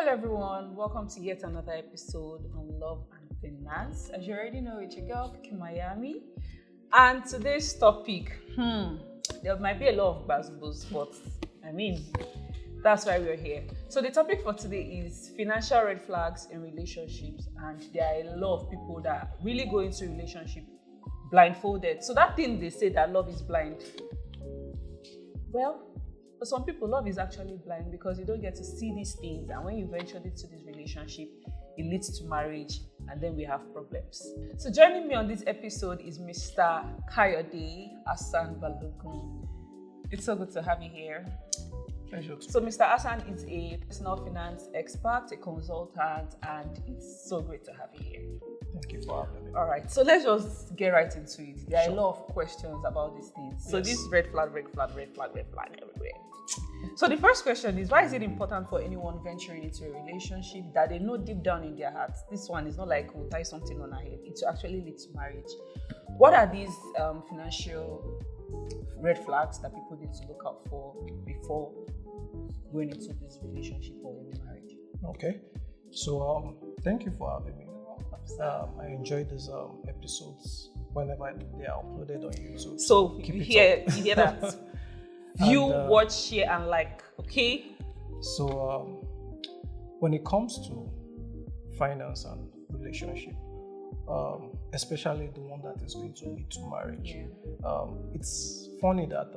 everyone, welcome to yet another episode on Love and Finance. As you already know, it's your girl, Kiki Miami. And today's topic, there might be a lot of buzzwords, but that's why we're here. So the topic for today is financial red flags in relationships. And there are a lot of people that really go into relationship blindfolded. So that thing they say that love is blind. Well, for some people, love is actually blind because you don't get to see these things, and when you venture into this relationship, it leads to marriage, and then we have problems. So joining me on this episode is Mr. Kayode Hassan Balogun. It's so good to have you here. Pleasure. So Mr. Hassan is a personal finance expert, a consultant, and it's so great to have you here. Thank you for having me. All right, so let's just get right into it. There are Sure. a lot of questions about these things. So Yes. this red flag everywhere. So the first question is, why is it important for anyone venturing into a relationship that they know deep down in their hearts, this one is not like we'll tie something on our head, it will actually lead to marriage? What are these financial red flags that people need to look out for before going into this relationship or in marriage? Okay. So thank you for having me. I enjoy these episodes whenever they are uploaded on YouTube. So keep you it hear up. you hear that? View, And, watch, share, and like. Okay. So when it comes to finance and relationship, especially the one that is going to lead to marriage, it's funny that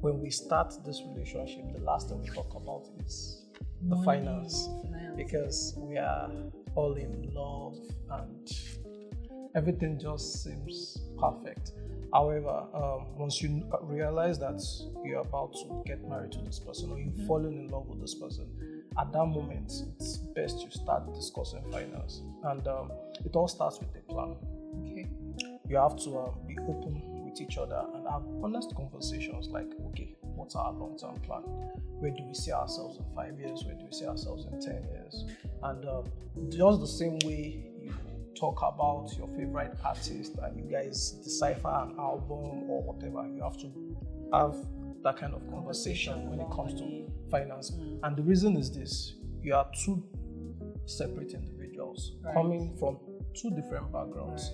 when we start this relationship, the last thing we talk about is the finance, because we are all in love and everything just seems perfect. However, once you realize that you're about to get married to this person or you've fallen in love with this person, at that moment, it's best you start discussing finance. And it all starts with a plan. Okay. You have to be open with each other and have honest conversations like, okay, what's our long-term plan? Where do we see ourselves in 5 years? Where do we see ourselves in 10 years? And just the same way you talk about your favorite artist and you guys decipher an album or whatever, you have to have that kind of conversation when it comes to finance. And the reason is this: you are two separate individuals coming from two different backgrounds,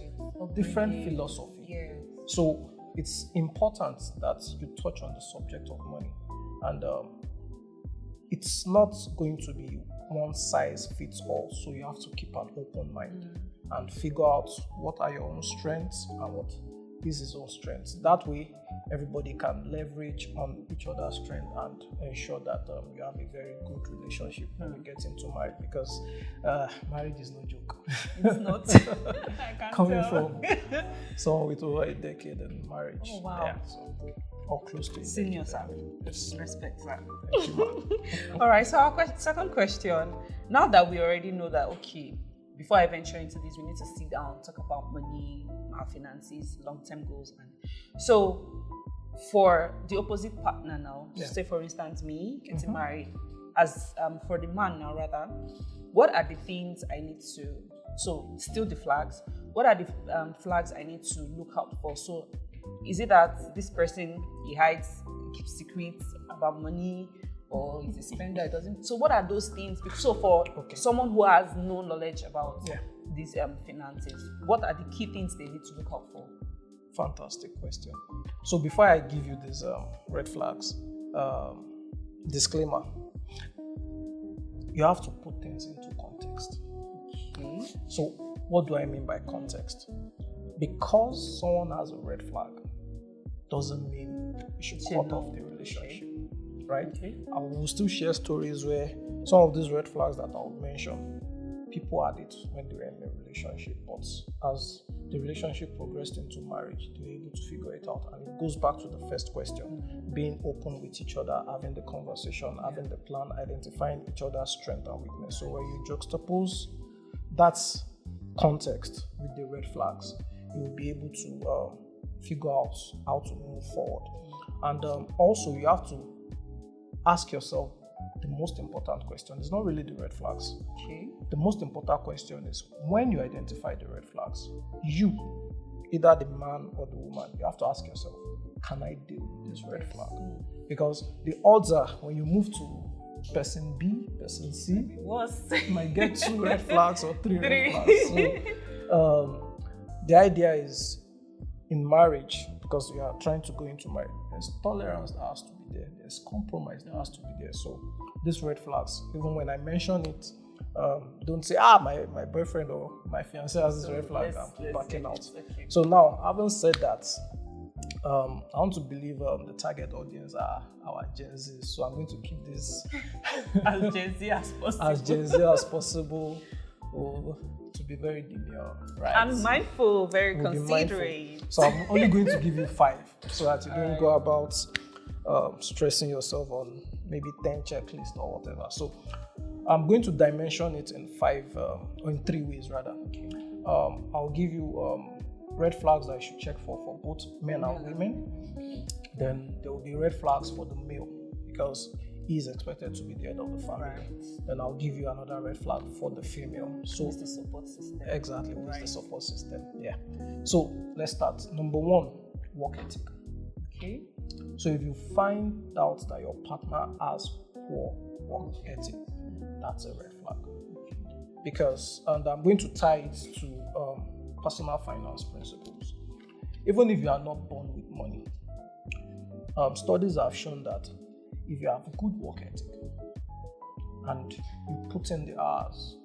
different philosophy. Yes. So it's important that you touch on the subject of money, and it's not going to be one size fits all. So you have to keep an open mind and figure out what are your own strengths and what is his own strengths. That way, everybody can leverage on each other's strength and ensure that you have a very good relationship when you get into marriage, because marriage is no joke. It's not. I can't Coming tell. from someone with over a decade in marriage. Oh, wow. Yeah, so, or close to a Senior, decade. sir. Respect, sir. Thank you, man. All right, so our second question. Now that we already know that, okay, before I venture into this, we need to sit down, talk about money, our finances, long-term goals. And so for the opposite partner now, say for instance me getting married, as for the man now rather, what are the things I need to, so still the flags, what are the flags I need to look out for? So is it that this person, he hides, he keeps secrets about money, or is a spender, it doesn't? So what are those things? So for someone who has no knowledge about these finances, what are the key things they need to look out for? Fantastic question. So before I give you these red flags, disclaimer, you have to put things into context. Okay. So what do I mean by context? Because someone has a red flag doesn't mean you should cut off the relationship. Right? Okay. I will still share stories where some of these red flags that I'll mention, people had it when they were in a relationship, but as the relationship progressed into marriage, they were able to figure it out. And it goes back to the first question, being open with each other, having the conversation, having the plan, identifying each other's strength and weakness. So when you juxtapose that context with the red flags, you will be able to figure out how to move forward. And also you have to ask yourself the most important question. It's not really the red flags. Okay. The most important question is, when you identify the red flags, you, either the man or the woman, you have to ask yourself, can I deal with this red flag? Because the odds are, when you move to person B, person C Worse. might get 2 red flags or 3 red flags. So the idea is in marriage, because you are trying to go into marriage, there's tolerance that has to be there, there's compromise that has to be there. So these red flags, even when I mention it, don't say, my boyfriend or my fiance has this red flag, I'm backing out. Okay. So now, having said that, I want to believe the target audience are our Gen Z, so I'm going to keep this As Gen Z as possible. as Gen Z as possible, or to be very demure, right? I'm mindful, very We'll be considerate. mindful. So I'm only going to give you 5, so that you don't go about stressing yourself on maybe 10 checklists or whatever. So I'm going to dimension it in 5, or in 3 ways rather. Okay. I'll give you red flags that you should check for both men and women. Then there will be red flags for the male, because he is expected to be the head of the family. Right. Then I'll give you another red flag for the female. So It's the support system. exactly, what's the Right. support system? Yeah. So let's start. Number 1, work ethic. Okay. So if you find out that your partner has poor work ethic, that's a red flag. Because, and I'm going to tie it to personal finance principles. Even if you are not born with money, studies have shown that if you have good work ethic and you put in the hours,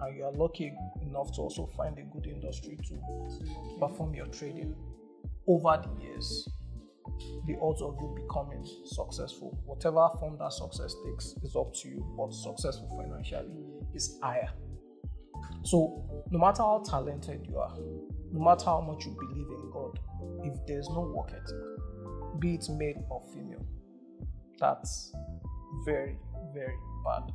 and you are lucky enough to also find a good industry to perform your trading, over the years, the odds of you becoming successful, whatever form that success takes, is up to you, but successful financially is higher. So no matter how talented you are, no matter how much you believe in God, if there's no work ethic, be it male or female, that's very, very bad,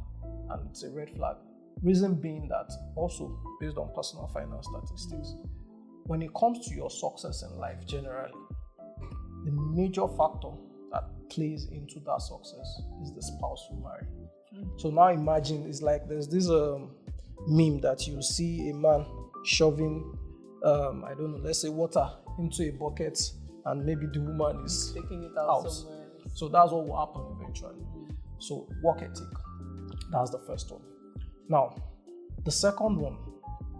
and it's a red flag. Reason being that, also based on personal finance statistics, when it comes to your success in life generally, the major factor that plays into that success is the spouse you marry. So now imagine, it's like there's this meme that you see a man shoving, I don't know, let's say water into a bucket, and maybe the woman is Taking it out somewhere. so that's what will happen eventually. So work ethic, that's the first one. Now, the second one,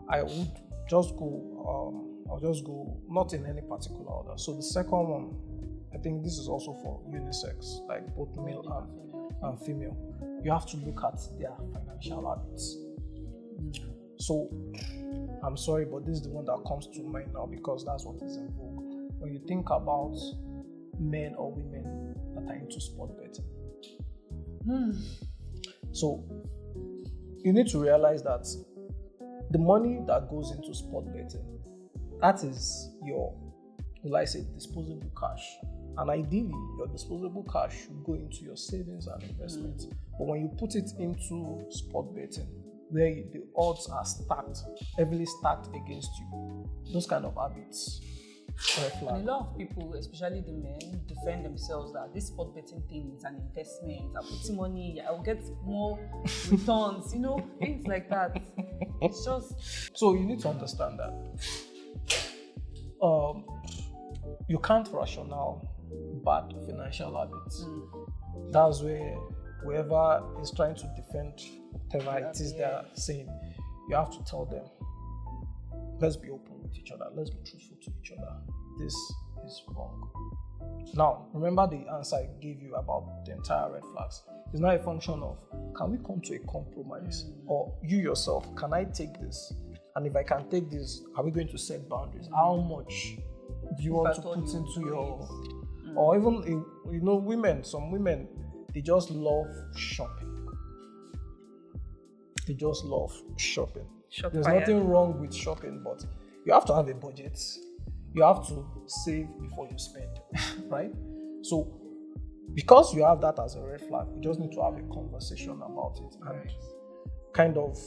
I would just go, I'll just go not in any particular order. So the second one, I think this is also for unisex, like both male and female. You have to look at their financial habits. So I'm sorry, but this is the one that comes to mind now, because that's what is in vogue. When you think about men or women that are into sport betting, so you need to realize that the money that goes into sport betting, that is your, will I say, disposable cash. And ideally, your disposable cash should go into your savings and investments. But when you put it into sport betting, where the odds are stacked, heavily stacked against you, those kind of habits, red flag. And a lot of people, especially the men, defend themselves that this sport betting thing is an investment. I'm putting money, I will get more returns, things like that. It's just. So you need to understand that you can't rationale bad financial habits. That's where whoever is trying to defend whatever it is they're saying, you have to tell them, let's be open with each other, let's be truthful to each other. This is wrong. Now, remember the answer I gave you about the entire red flags. It's not a function of, can we come to a compromise? Or you yourself, can I take this? And if I can take this, are we going to set boundaries? How much do you want to put into your... Or even, women, some women, they just love shopping. They just love shopping. There's nothing wrong with shopping, but you have to have a budget. You have to save before you spend, right? So, because you have that as a red flag, you just need to have a conversation about it and kind of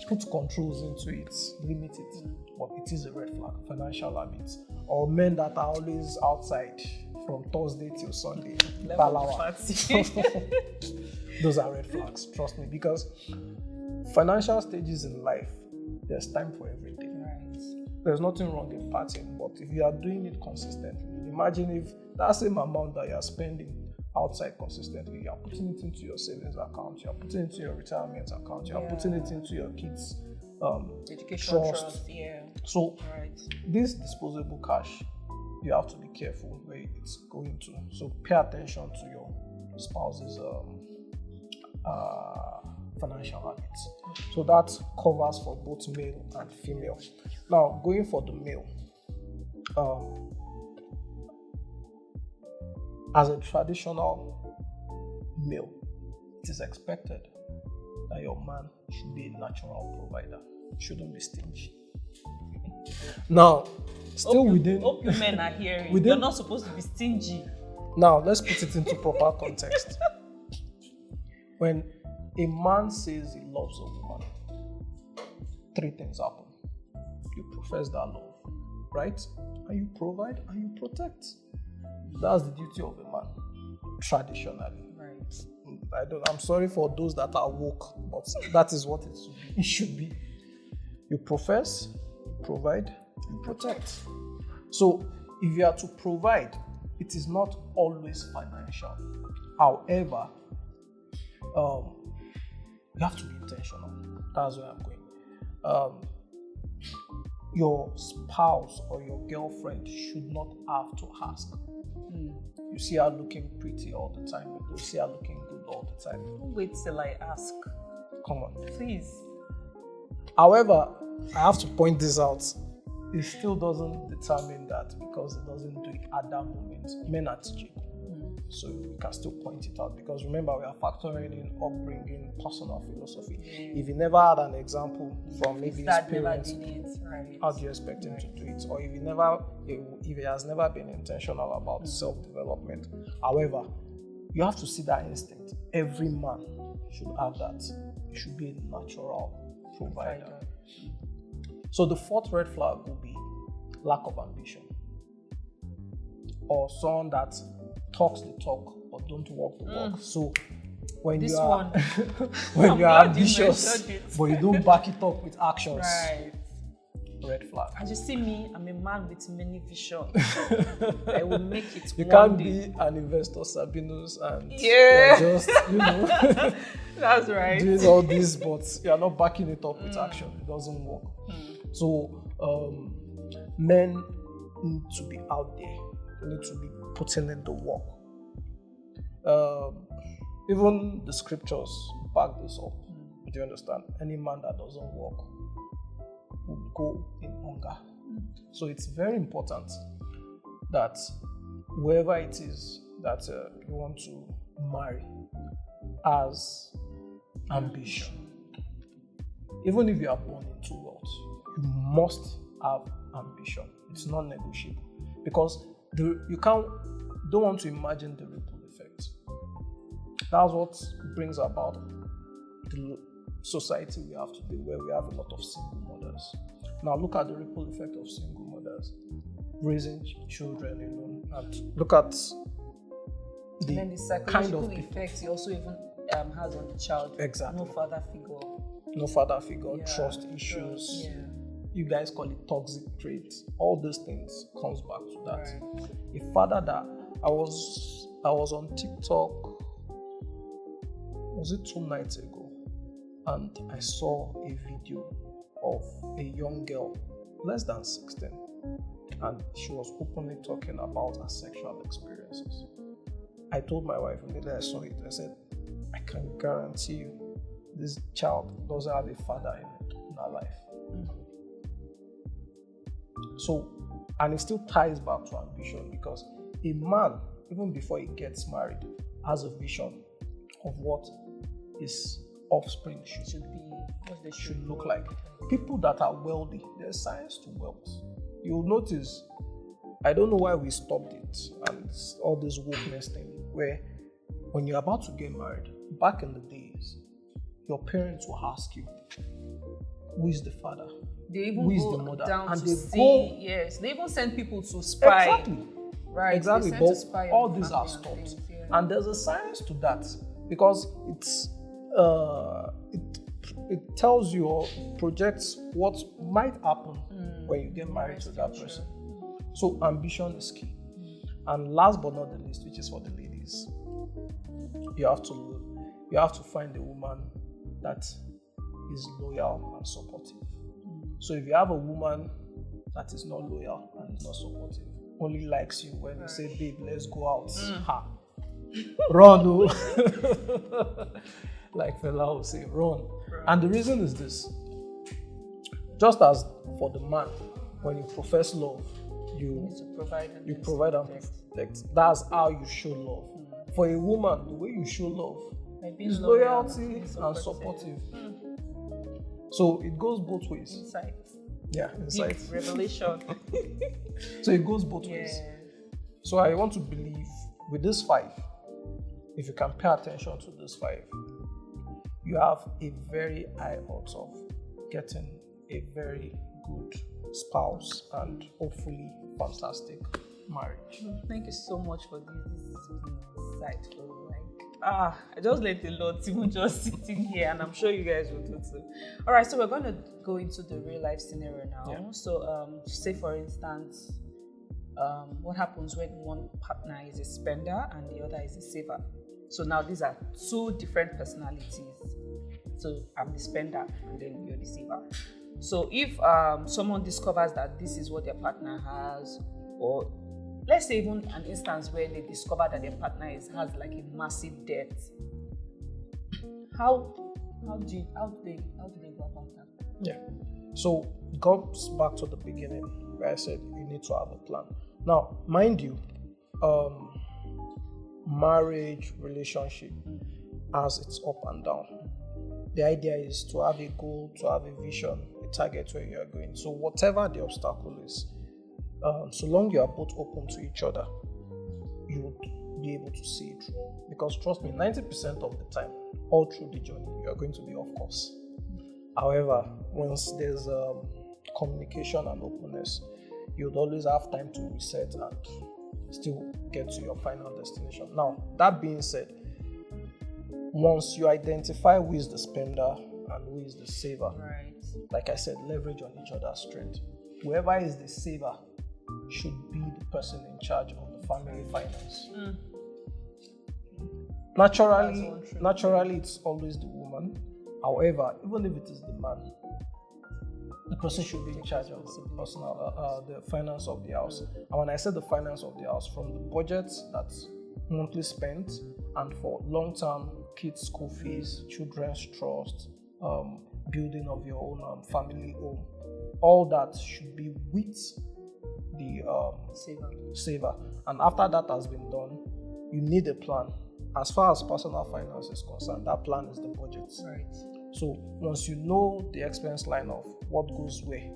put controls into it, limit it. But it is a red flag, financial habits. Or men that are always outside from Thursday till Sunday. Those are red flags, trust me, because financial stages in life, there's time for everything. Right. There's nothing wrong in partying, but if you are doing it consistently, imagine if that same amount that you are spending outside consistently. You're putting it into your savings account, you're putting it into your retirement account, you're putting it into your kids' education trust. Yeah. So Right. this disposable cash, you have to be careful where it's going to. So pay attention to your spouse's financial habits. So that covers for both male and female. Now, going for the male, as a traditional male, it is expected that your man should be a natural provider. Shouldn't be stingy. Now, still Hope you men are hearing. You're not supposed to be stingy. Now, let's put it into proper context. When a man says he loves a woman, three things happen. You profess that love, right? And you provide and you protect. That's the duty of a man, traditionally. Right. I'm sorry for those that are woke, but that is what it should be. You profess, you provide, you protect. So, if you are to provide, it is not always financial. However, you have to be intentional. That's where I'm going. Your spouse or your girlfriend should not have to ask. You see her looking pretty all the time. You see her looking good all the time. Wait till I ask. Come on. Please. However, I have to point this out. It still doesn't determine that because it doesn't do it at that moment. Men are teaching. So we can still point it out because remember, we are factoring in upbringing, personal philosophy. If you never had an example from maybe his parents, right. how do you expect him to do it? Or if he has never been intentional about self-development. However, you have to see that instinct. Every man should have that. He should be a natural provider. So the fourth red flag will be lack of ambition. Or someone that talks the talk but don't walk the walk. So when you are ambitious but you don't back it up with actions, right. Red flag. As you see me, I'm a man with many visions. I will make it. You can't be an investor Sabinus and you're just that's right. doing all this, but you're not backing it up with action. It doesn't work. So men need to be out there. They need to be putting in the work. Even the scriptures back this up. Do you understand? Any man that doesn't work will go in hunger. So it's very important that whoever it is that you want to marry has ambition. Even if you are born into wealth, you must have ambition. It's not negotiable because you don't want to imagine the ripple effect. That's what brings about the society we have today, where we have a lot of single mothers. Now look at the ripple effect of single mothers raising children alone, and look at and then the psychological effects he also even has on the child. Exactly. No father figure. Trust issues. You guys call it toxic traits. All those things comes back to that. Right. A father that I was on TikTok, was it 2 nights ago, and I saw a video of a young girl, less than 16, and she was openly talking about her sexual experiences. I told my wife immediately I saw it, I said, I can guarantee you this child doesn't have a father in her life. So, and it still ties back to ambition because a man, even before he gets married, has a vision of what his offspring should look like. People that are wealthy, there's science to wealth. You'll notice, I don't know why we stopped it and all this wokeness thing, where when you're about to get married, back in the days, your parents will ask you, who is the father? They even who is go the mother? down and to they see. go. Yes, they even send people to spy. Exactly. Right. Exactly. But all these are stopped. And there's a science to that because it tells you or projects what might happen when you get married to that person. So ambition is key. And last but not the least, which is for the ladies, you have to find a woman that is loyal and supportive. So if you have a woman that is not loyal and is not supportive, only likes you when you say, babe, let's go out, run, oh. Like Fela will say, run. And the reason is this: just as for the man, when you profess love, you need to provide and protect. That's how you show love. For a woman, the way you show love is loyalty and supportive. So it goes both ways. Insight. Yeah, insight. Deep revelation. So it goes both ways. So I want to believe with this 5, if you can pay attention to this 5, you have a very high odds of getting a very good spouse and hopefully fantastic marriage. Thank you so much for this. This has been insightful. I just learned a lot even just sitting here, and I'm sure you guys will do too. All right, so we're going to go into the real life scenario now. Yeah. So, say for instance, what happens when one partner is a spender and the other is a saver? So now these are 2 different personalities. So I'm the spender and then you're the saver. So if someone discovers that this is what their partner has, or let's say even an instance where they discover that their partner has like a massive debt, how do they go about that? Yeah. So it goes back to the beginning where I said you need to have a plan. Now, mind you, marriage, relationship has its up and down. The idea is to have a goal, to have a vision, a target where you are going. So whatever the obstacle is, so long you are both open to each other, you would be able to see it through. Because trust me, 90% of the time, all through the journey, you are going to be off course. However, once there's communication and openness, you would always have time to reset and still get to your final destination. Now, that being said, once you identify who is the spender and who is the saver, like I said, leverage on each other's strength. Whoever is the saver should be the person in charge of the family finance. Naturally, it's always the woman. However, even if it is the man, the person should be in charge of the finance of the house. And when I said the finance of the house, from the budget that's monthly spent, and for long-term kids' school fees, children's trust, building of your own family home, all that should be with the saver. And after that has been done, you need a plan. As far as personal finance is concerned, that plan is the budget. Right. So once you know the expense line of what goes where,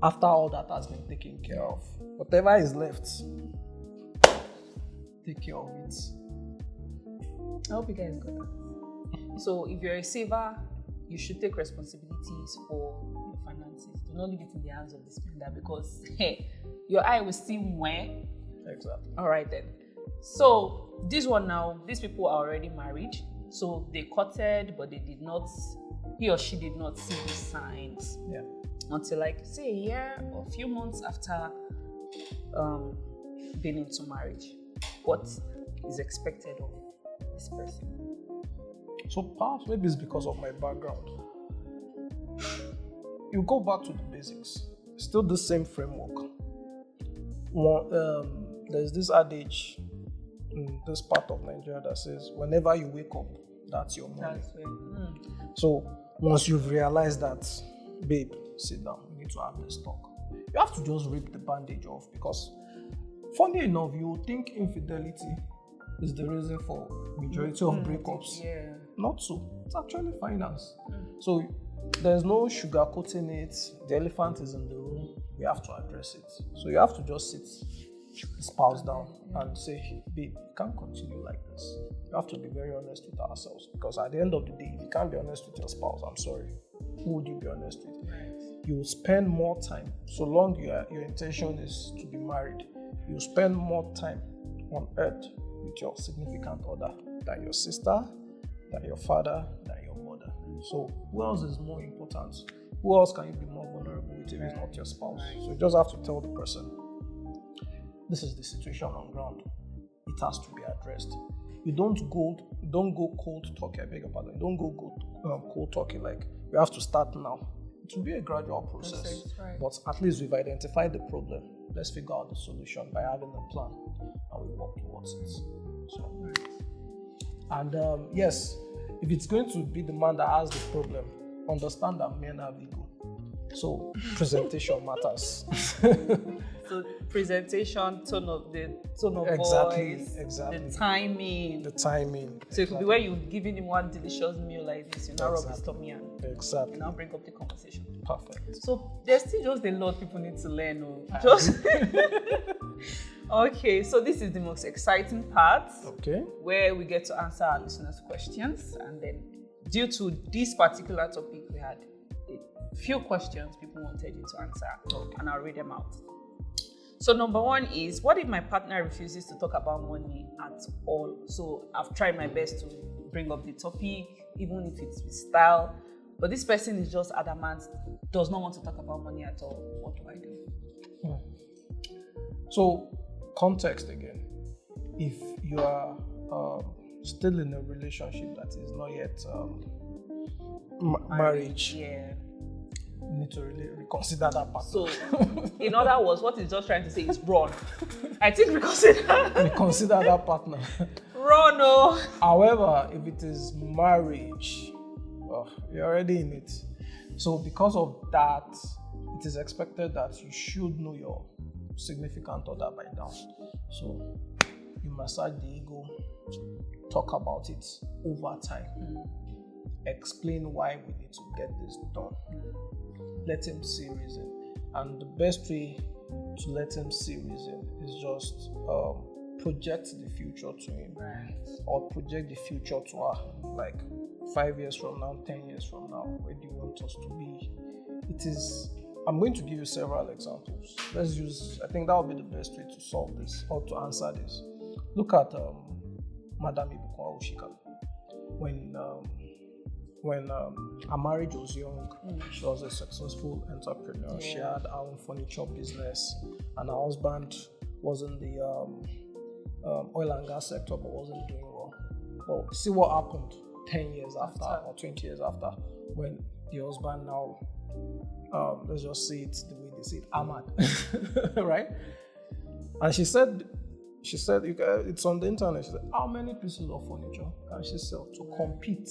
after all that has been taken care of, whatever is left, take care of it. I hope you guys got that. So if you're a saver, you should take responsibilities for your finances. Do not leave it in the hands of the spender, because your eye will see when. Exactly. All right then. So this one now, these people are already married. So they courted, but he or she did not see the signs. Yeah. Until like say a year or a few months after being into marriage. What is expected of this person? So perhaps maybe it's because of my background. You go back to the basics. Still the same framework. There's this adage in this part of Nigeria that says, whenever you wake up, that's your morning. So once you've realized that, babe, sit down, we need to have this talk. You have to just rip the bandage off, because funny enough, you would think infidelity is the reason for majority of breakups. Yeah. Not so. It's actually finance. So there's no sugarcoating it. The elephant is in the room. We have to address it. So you have to just sit the spouse down and say, babe, you can't continue like this. You have to be very honest with ourselves, because at the end of the day, if you can't be honest with your spouse, I'm sorry, who would you be honest with? You will spend more time, so long your intention is to be married, you will spend more time on earth with your significant other than your sister, than your father, than your mother. So who else is more important? Who else can you be more vulnerable with if it's not your spouse? So you just have to tell the person. this is the situation on ground. It has to be addressed. You don't go cold turkey. I beg your pardon. You don't go cold turkey. Like, you have to start now. It will be a gradual process, right. but at least we've identified the problem. Let's figure out the solution by having a plan, and we work towards it. So, and yes, if it's going to be the man that has the problem, understand that men have ego. So presentation matters. So presentation, tone of Exactly, voice, exactly. the timing. So it could be where you've given him one delicious meal like this, you now rub his tummy and Exactly. now bring up the conversation. Perfect. So there's still just a lot people need to learn. Just okay. So this is the most exciting part. Okay. Where we get to answer our listeners' questions, and then due to this particular topic, we had a few questions people wanted you to answer, and I'll read them out. So number one is, what if my partner refuses to talk about money at all? So I've tried my best to bring up the topic, even if it's with style, but this person is just adamant, does not want to talk about money at all. What do I do? So, context again. If you are still in a relationship that is not yet marriage, yeah, you need to really reconsider that part. So, in other words, what he's just trying to say is run. I think reconsider that partner. Run, no. However, if it is marriage, you're already in it. So because of that, it is expected that you should know your significant other by now. So you massage the ego, talk about it over time, explain why we need to get this done. Let him see reason. And the best way to let him see reason is just project the future to him, or project the future to her, like 5 years from now, 10 years from now. Where do you want us to be? I'm going to give you several examples. I think that would be the best way to solve this, or to answer this. Look at Madame Ibukwa Oshika. When her marriage was young, she was a successful entrepreneur. She had her own furniture business, and her husband was in the oil and gas sector, but wasn't doing well. Well, see what happened 10 years after, or 20 years after, when the husband now, let's just say it the way they say it, Ahmad, right? And she said, it's on the internet. She said, how many pieces of furniture can she sell to compete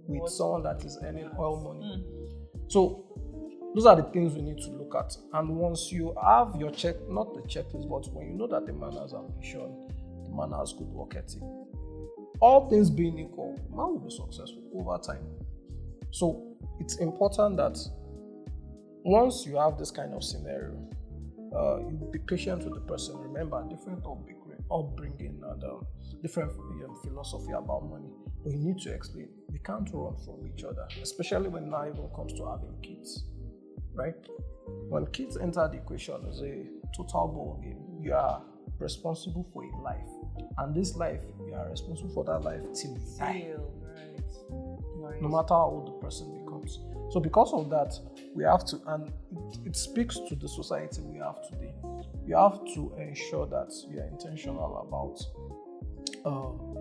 with someone that is earning oil money? So those are the things we need to look at. And once you have your not the checklist, but when you know that the man has ambition, the man has good work ethic, all things being equal, the man will be successful over time. So it's important that once you have this kind of scenario, you be patient with the person. Remember, different upbringing and different philosophy about money. But you need to explain. We can't run from each other, especially when now even comes to having kids, right? When kids enter the equation, it's a total ball game. You are responsible for a life, and this life, you are responsible for that life till you die. Right. No matter how old the person becomes. So because of that, we have to, and it speaks to the society we have today. You have to ensure that you are intentional about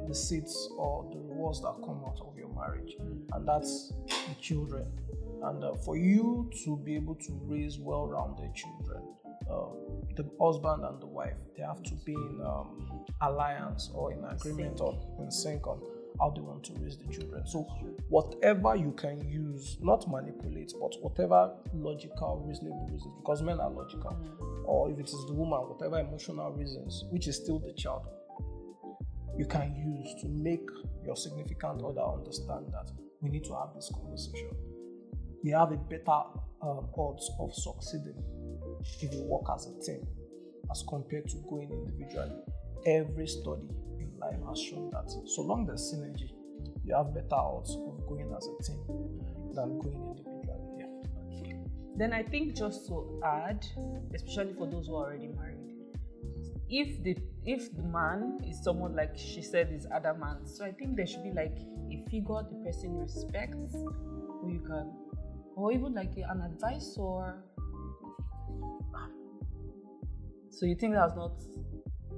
the seeds or the rewards that come out of your marriage, and that's the children. And for you to be able to raise well-rounded children, the husband and the wife, they have to be in alliance or in agreement or in sync on how they want to raise the children. So whatever you can use, not manipulate, but whatever logical, reasonable reasons, because men are logical, or if it is the woman, whatever emotional reasons, which is still the child, you can use to make your significant other understand that we need to have this conversation. We have a better odds of succeeding if you work as a team as compared to going individually. Every study in life has shown that so long there's synergy, you have better odds of going as a team than going individually. Yeah. Okay. Then I think just to add, especially for those who are already married, if the man is someone like she said is adamant, so I think there should be like a figure the person respects, who you can, or even like an advisor. So you think that's not...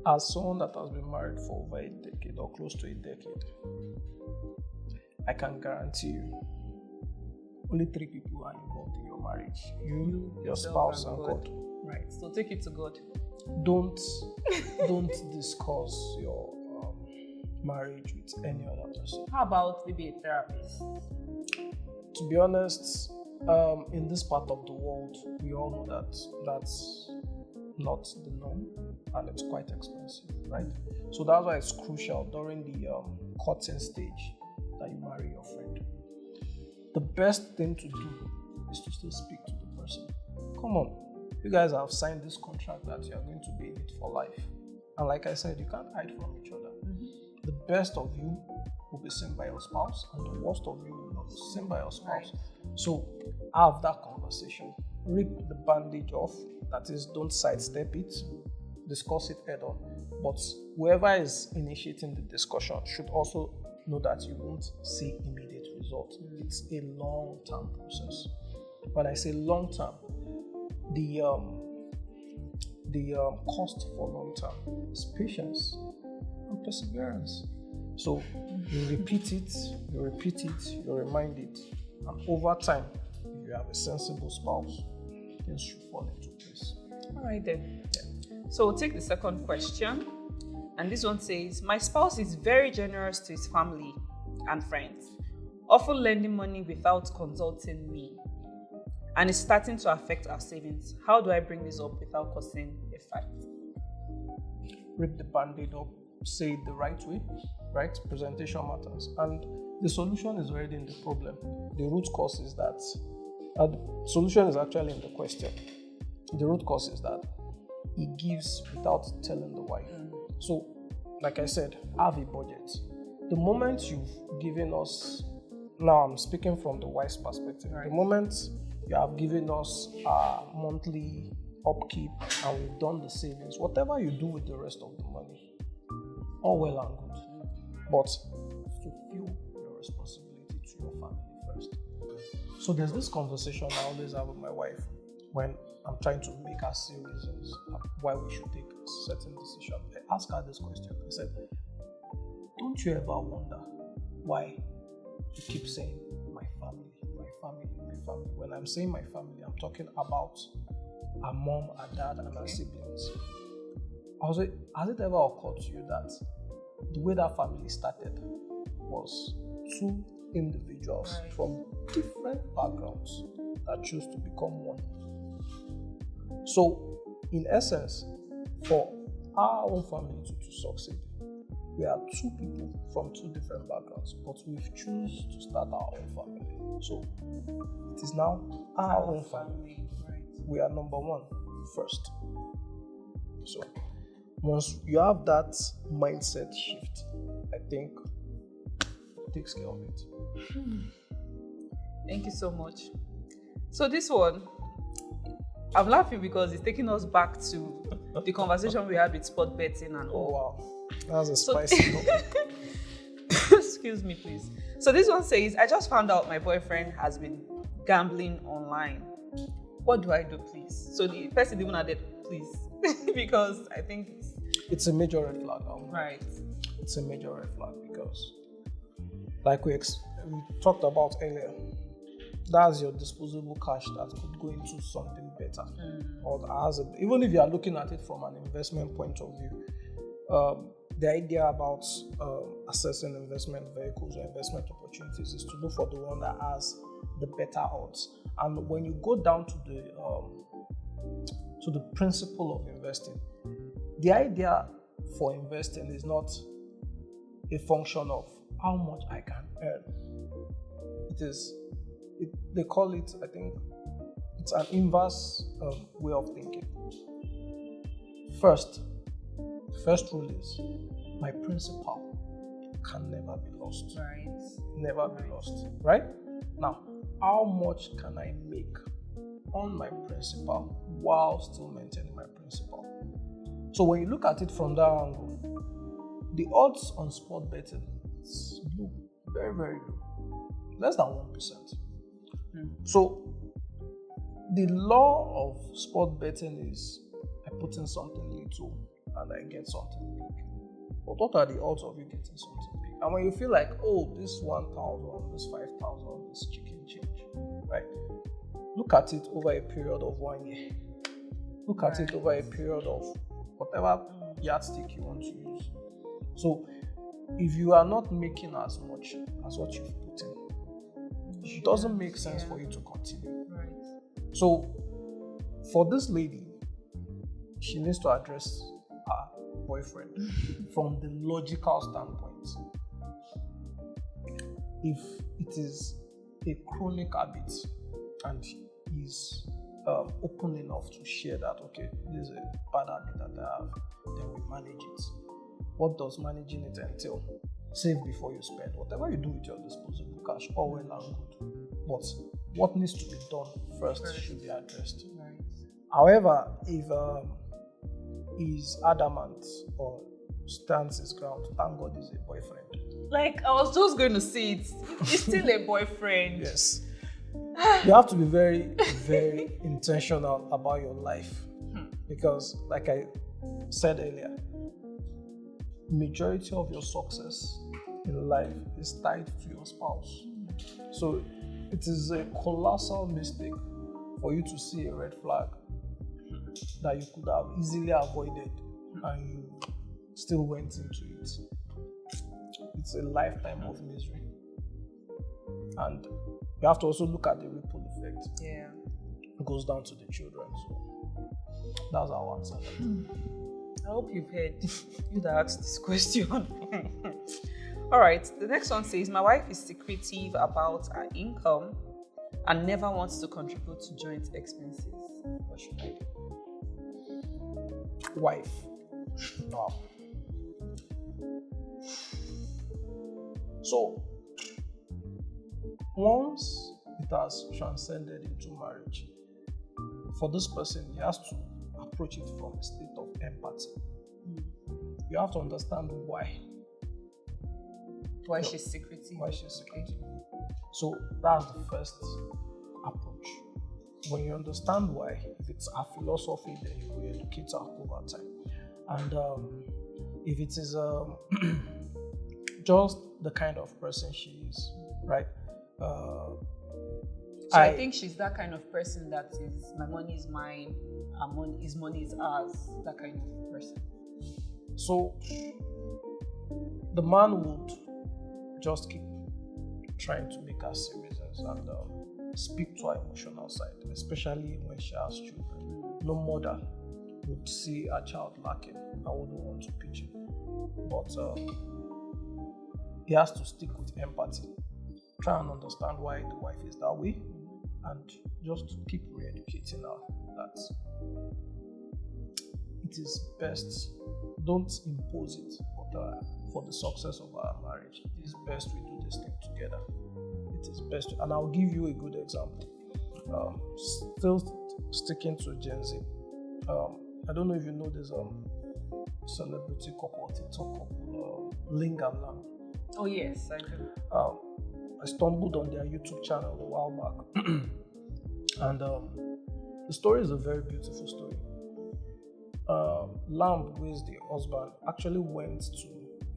As someone that has been married for over a decade or close to a decade, I can guarantee you only 3 people are involved in your marriage. You, your spouse, and God. Right. So take it to God. Don't discuss your marriage with any other person. How about maybe a therapist? To be honest, in this part of the world, we all know that that's not the norm, and it's quite expensive, right? So that's why it's crucial during the courting stage that you marry your friend. The best thing to do is to still speak to the person. Come on, you guys have signed this contract that you are going to be in it for life, and like I said, you can't hide from each other. The best of you will be seen by your spouse, and the worst of you will not be seen by your spouse. Right. So have that conversation. Rip the bandage off. That is, don't sidestep it. Discuss it head on. But whoever is initiating the discussion should also know that you won't see immediate results. It's a long-term process. When I say long-term, the cost for long-term is patience and perseverance. So you repeat it, you remind it, and over time, if you have a sensible spouse, things should fall into place. All right then. Yeah. So we'll take the second question, and this one says, my spouse is very generous to his family and friends, often lending money without consulting me, and it's starting to affect our savings. How do I bring this up without causing a fight? Rip the band-aid up, say it the right way, right? Presentation matters. And the solution is already in the problem. The root cause is that, the solution is actually in the question. The root cause is that he gives without telling the wife. So, like I said, have a budget. The moment you've given us, now I'm speaking from the wife's perspective, right. The moment you have given us our monthly upkeep and we've done the savings, whatever you do with the rest of the money, all well and good. But fulfill your responsibility to your family first. So there's this conversation I always have with my wife when I'm trying to make her see reasons why we should take a certain decision. I ask her this question. I said, don't you ever wonder why you keep saying my family, my family, my family? When I'm saying my family, I'm talking about our mom, our dad, and our siblings. Has it ever occurred to you that the way that family started was 2 individuals from different backgrounds that chose to become one? So, in essence, for our own family to succeed, we are 2 people from 2 different backgrounds, but we've chosen to start our own family. So, it is now our own family. We are number 1 first. So, once you have that mindset shift, I think it takes care of it. Thank you so much. So this one, I'm laughing because it's taking us back to the conversation we had with sport betting and all. Oh wow, that's a spicy topic. Excuse me, please. So this one says, I just found out my boyfriend has been gambling online. What do I do, please? So the person even added, please, because I think it's a major red flag. Right. It's a major red flag because, like we talked about earlier, that's your disposable cash that could go into something better. Or even if you are looking at it from an investment point of view, the idea about assessing investment vehicles or investment opportunities is to look for the one that has the better odds. And when you go down to the principle of investing, the idea for investing is not a function of how much I can earn. They call it, I think, it's an inverse way of thinking. First rule is my principal can never be lost. Right. Never be lost. Right? Now, how much can I make on my principal while still maintaining my principal? So when you look at it from that angle, the odds on sport betting is low, very, very low, less than 1%. So the law of sport betting is I put in something little and I get something big. But what are the odds of you getting something big? And when you feel like, oh, this 1,000, this 5,000, this chicken change, right? Look at it over a period of 1 year. Look at it over a period of whatever yardstick you want to use. So if you are not making as much as what you've put in, it doesn't make sense for you to continue. Right. So for this lady, she needs to address her boyfriend from the logical standpoint. If it is a chronic habit and he's open enough to share that, okay, this is a bad habit that I have, then we manage it. What does managing it entail? Save before you spend. Whatever you do with your disposable cash, all well and good. But what needs to be done first should be addressed. Right. However, if he's adamant or stands his ground, thank God he's a boyfriend. Like, I was just going to say it. He's still a boyfriend. Yes. You have to be very, very intentional about your life. Because, like I said earlier, majority of your success in life is tied to your spouse. So it is a colossal mistake for you to see a red flag that you could have easily avoided and you still went into it. It's a lifetime of misery. And you have to also look at the ripple effect. Yeah. It goes down to the children. So that's our answer. I hope you've heard you that asked this question. All right, the next one says, my wife is secretive about her income and never wants to contribute to joint expenses. What should I do? Wife. Wow. So, once it has transcended into marriage, for this person, he has to approach it from a state of empathy. You have to understand why. Why she's secretive. Why she's secretive. So that's the first approach. When you understand why, if it's a philosophy, then you will educate her over time. And if it is just the kind of person she is, right? So I think she's that kind of person that is, my money is mine, his money is ours, that kind of person. So the man would just keep trying to make her see reasons and speak to her emotional side, especially when she has children. No mother would see a child lacking and wouldn't want to pitch it. But he has to stick with empathy. Try and understand why the wife is that way and just keep re-educating her that it is best. Don't impose it, but for the success of our marriage, it is best we do this thing together. It is best, and I'll give you a good example. Still sticking to Gen Z. I don't know if you know this celebrity couple, TikTok couple, Ling and Lang. Oh yes, I do. I stumbled on their YouTube channel a while back, and the story is a very beautiful story. Lamb, who is the husband, actually went to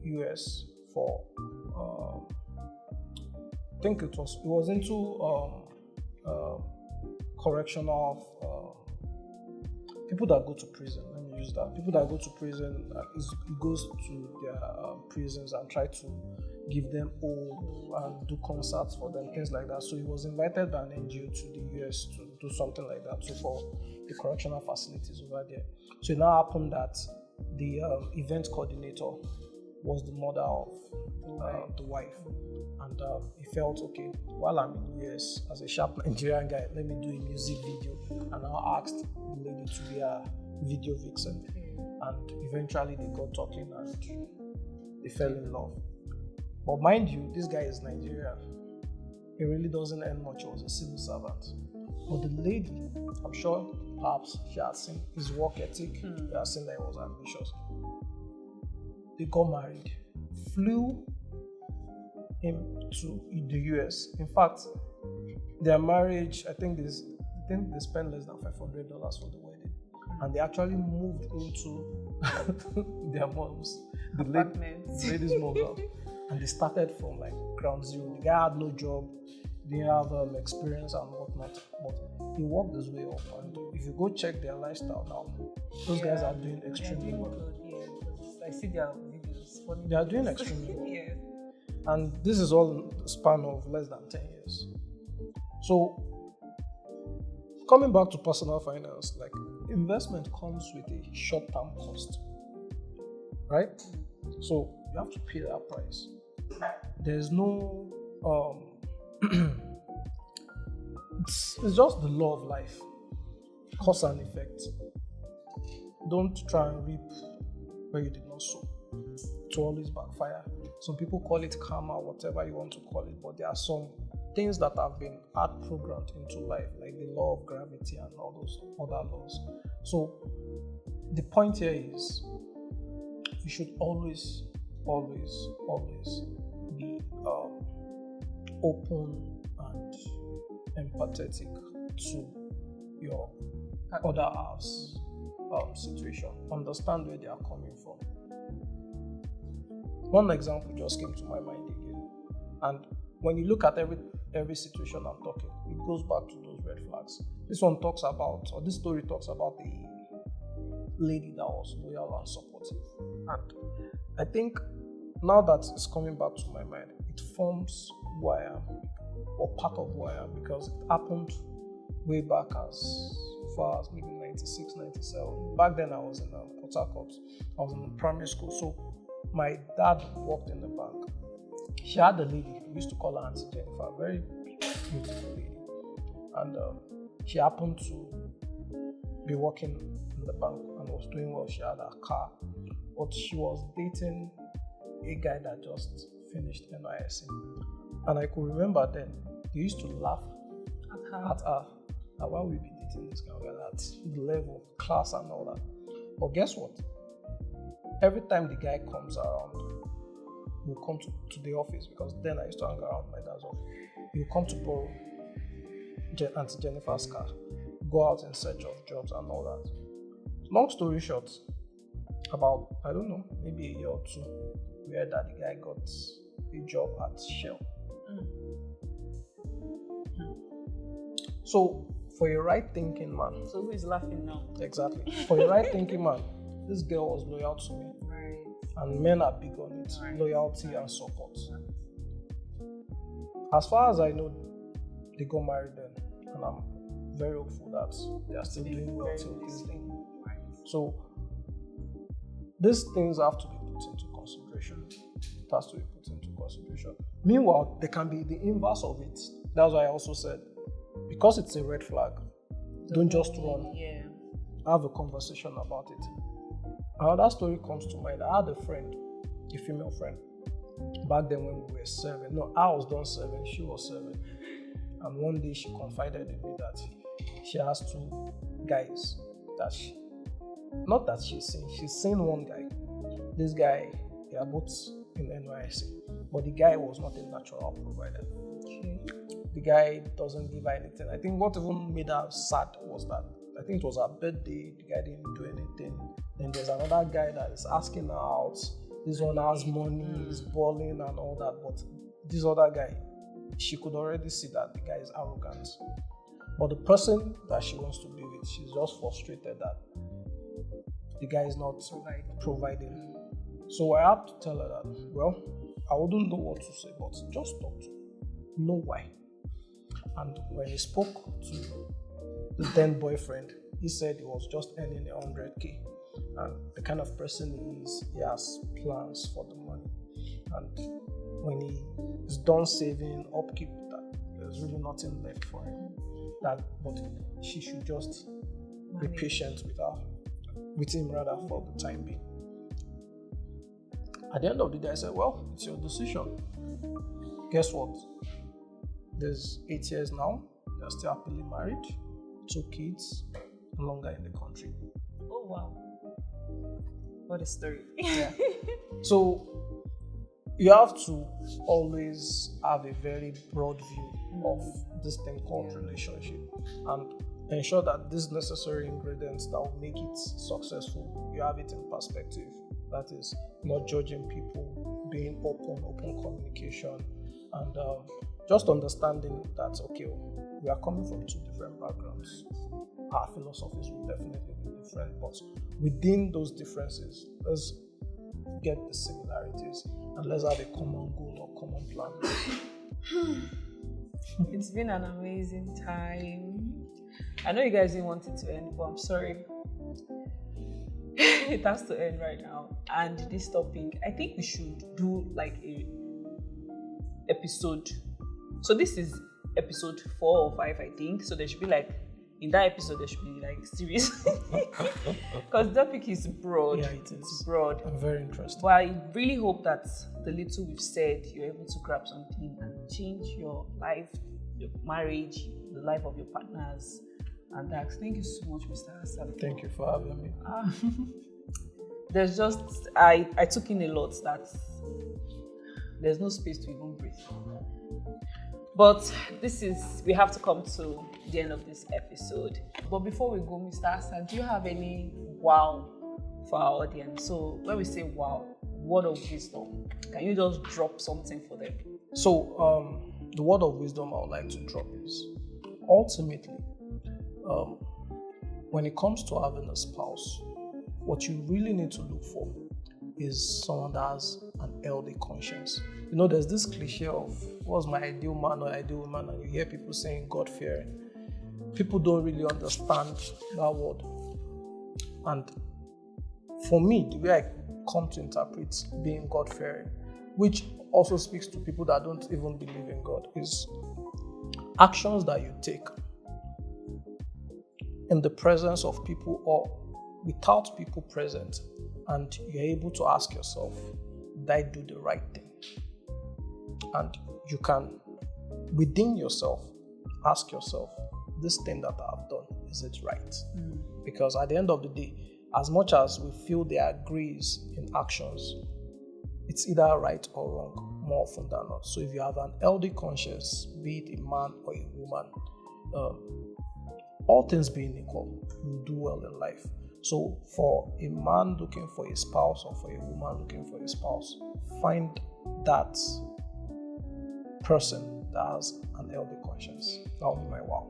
US for I think it was into correctional people that go to prison. Let me use that. People that go to prison, he goes to their prisons and try to give them hope and do concerts for them, things like that. So he was invited by an NGO to the US to do something like that too for the correctional facilities over there. So it now happened that the event coordinator was the mother of the wife. And he felt, okay, while I'm in the US as a sharp Nigerian guy, let me do a music video. And I asked the lady to be a video vixen. And eventually they got talking and they fell in love. But mind you, this guy is Nigerian. He really doesn't earn much. He was a civil servant. But the lady, I'm sure perhaps she had seen his work ethic. She had seen that he was ambitious. They got married, flew him to the US. In fact, their marriage, I think they spent less than $500 for the wedding. and they actually moved into their moms, Apartments. the ladies' mom's house, and they started from like ground zero. The guy had no job, didn't have experience and whatnot, but he worked his way up. And if you go check their lifestyle now, those guys are doing extremely well. Good, yeah. I see their videos. Funny They are doing videos. extremely well. Yeah. And this is all in the span of less than 10 years. So, coming back to personal finance, like investment comes with a short-term cost, right? So you have to pay that price. There's no, it's just the law of life, cause and effect. Don't try and reap where you did not sow. To always backfire. Some people call it karma, whatever you want to call it, but there are some things that have been hard programmed into life, like the law of gravity and all those other laws. So the point here is you should always be open and empathetic to your other half's situation. Understand where they are coming from. One example just came to my mind again, and when you look at every situation I'm talking, it goes back to those red flags. This story talks about the lady that was loyal and supportive, and I think now that it's coming back to my mind, it forms who I am, or part of who I am, because it happened way back as far as maybe 96, 97. Back then I was in Port Harcourt. I was in primary school, so my dad worked in the bank. She had a lady, we used to call her Auntie Jennifer, a very beautiful lady. And she happened to be working in the bank and was doing well. She had a car, but she was dating a guy that just finished NYSC. And I could remember then, they used to laugh at her. And why we be dating this guy? We're at the level, class and all that. But guess what? Every time the guy comes around, he'll come to the office, because then I used to hang around my dad's office. He'll come to borrow Auntie Jennifer's car, go out in search of jobs and all that. Long story short, about, I don't know, maybe a year or two, we heard that the guy got a job at Shell. So, for a right thinking man. So who is laughing now? Exactly. For a right thinking man, this girl was loyal to me. Right. And men are big on it. Right. Loyalty and support. As far as I know, they got married then. And I'm very hopeful that they are still doing well till this day. Right. So, these things have to be put into consideration. It has to be put into consideration. Meanwhile, there can be the inverse of it. That's why I also said, because it's a red flag, don't just run. Yeah. Have a conversation about it. Another story comes to mind. I had a friend, a female friend, back then when we were 7. No, I was done 7, she was 7. And one day she confided in me that she has 2 guys that not that she's seen one guy. This guy, they are both in NYSC, but the guy was not a natural provider. Okay. The guy doesn't give her anything. I think what even made her sad was that I think it was her birthday, the guy didn't do anything. Then there's another guy that is asking her out. This one has money, is balling and all that. But this other guy, she could already see that the guy is arrogant. But the person that she wants to be with, she's just frustrated that the guy is not providing. So I had to tell her that, well, I wouldn't know what to say, but just talk to him. Know why. And when he spoke to the then boyfriend, he said he was just earning 100K. And the kind of person he is, he has plans for the money. And when he is done saving, upkeep, that there's really nothing left for him. But she should just be patient with him rather, for the time being. At the end of the day, I said, well, it's your decision. Guess what? There's 8 years now. They're still happily married, 2 kids, no longer in the country. Oh wow. What a story. Yeah. So you have to always have a very broad view of this thing called relationship. And ensure that these necessary ingredients that will make it successful, you have it in perspective. That is, not judging people, being open communication, and just understanding that, okay, we are coming from two different backgrounds. Our philosophies will definitely be different, but within those differences, let's get the similarities and let's have a common goal or common plan. It's been an amazing time. I know you guys didn't want it to end, but I'm sorry. It has to end right now. And this topic, I think we should do like a episode. So this is episode 4 or 5, I think. So there should be like, in that episode, there should be like series. Because the topic is broad. Yeah, it is. It's broad. I'm very interested. But I really hope that the little we've said, you're able to grab something and change your life, your marriage, the life of your partners. And Dax, thank you so much, Mr. Hassan. Thank you for having me. There's just, I took in a lot that there's no space to even breathe. But we have to come to the end of this episode. But before we go, Mr. Hassan, do you have any wow for our audience? So when we say wow, word of wisdom, can you just drop something for them? So the word of wisdom I would like to drop is, ultimately, when it comes to having a spouse, what you really need to look for is someone that has an healthy conscience. You know, there's this cliche of what's my ideal man or ideal woman, and you hear people saying God-fearing. People don't really understand that word. And for me, the way I come to interpret being God-fearing, which also speaks to people that don't even believe in God, is actions that you take in the presence of people or without people present, and you're able to ask yourself, did I do the right thing? And you can, within yourself, ask yourself, this thing that I've done, is it right? Because at the end of the day, as much as we feel there are grays in actions, it's either right or wrong, more often than not. So if you have an healthy conscience, be it a man or a woman, all things being equal, you do well in life. So for a man looking for a spouse or for a woman looking for a spouse, find that person that has an healthy conscience. That will be my wow.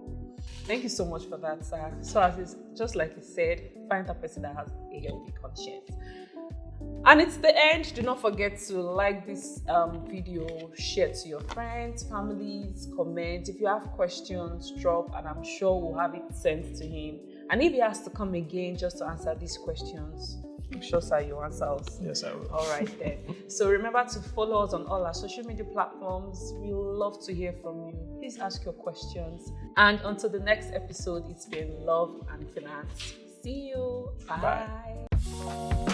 Thank you so much for that, sir. So as it's just like you said, find that person that has a healthy conscience. And it's the end. Do not forget to like this video, share to your friends, families, comment. If you have questions, drop, and I'm sure we'll have it sent to him. And if he has to come again just to answer these questions, I'm sure, sir, you'll answer us. Yes, I will. All right, then. So remember to follow us on all our social media platforms. We love to hear from you. Please ask your questions. And until the next episode, it's been Love and Finance. See you. Bye. Bye.